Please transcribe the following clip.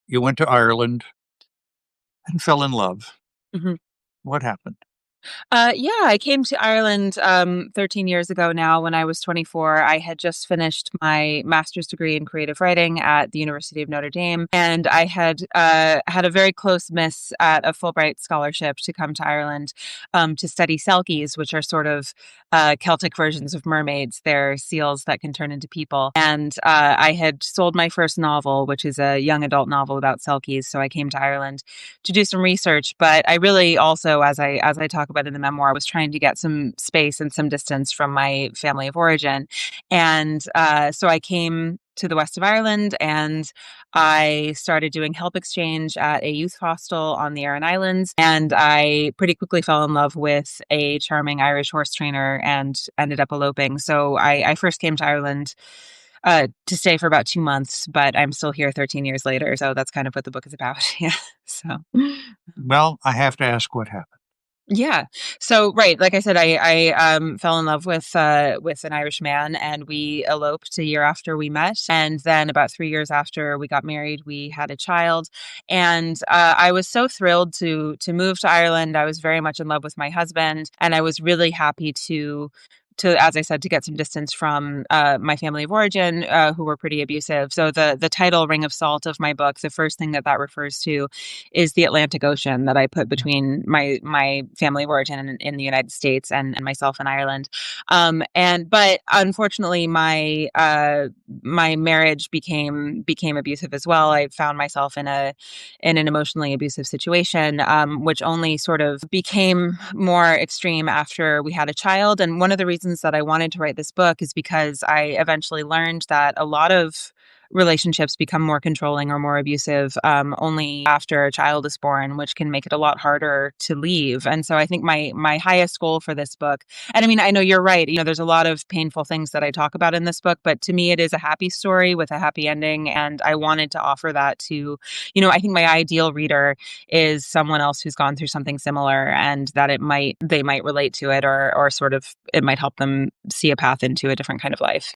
you went to Ireland and fell in love. Mhm. What happened? Yeah, I came to Ireland 13 years ago now when I was 24. I had just finished my master's degree in creative writing at the University of Notre Dame, and I had had a very close miss at a Fulbright scholarship to come to Ireland to study selkies, which are sort of Celtic versions of mermaids. They're seals that can turn into people. And I had sold my first novel, which is a young adult novel about selkies. So I came to Ireland to do some research, but I really also, as I talk about in the memoir, was trying to get some space and some distance from my family of origin, and so I came to the west of Ireland and I started doing help exchange at a youth hostel on the Aran Islands, and I pretty quickly fell in love with a charming Irish horse trainer and ended up eloping. So I first came to Ireland to stay for about 2 months, but I'm still here 13 years later. So that's kind of what the book is about. Yeah. So, Well, I have to ask what happened. yeah. So, right. Like I said, I fell in love with an Irish man and we eloped a year after we met. And then about 3 years after we got married, we had a child. And I was so thrilled to move to Ireland. I was very much in love with my husband and I was really happy to, as I said, to get some distance from my family of origin, who were pretty abusive. So the title "Ring of Salt" of my book, the first thing that refers to, is the Atlantic Ocean that I put between my family of origin in the United States and myself in Ireland. And but unfortunately, my marriage became abusive as well. I found myself in an emotionally abusive situation, which only sort of became more extreme after we had a child. And one of the reasons that I wanted to write this book is because I eventually learned that a lot of relationships become more controlling or more abusive only after a child is born, which can make it a lot harder to leave. And so I think my highest goal for this book, and I mean, I know you're right, there's a lot of painful things that I talk about in this book, but to me, it is a happy story with a happy ending. And I wanted to offer that to, I think my ideal reader is someone else who's gone through something similar and that they might relate to it or sort of it might help them see a path into a different kind of life.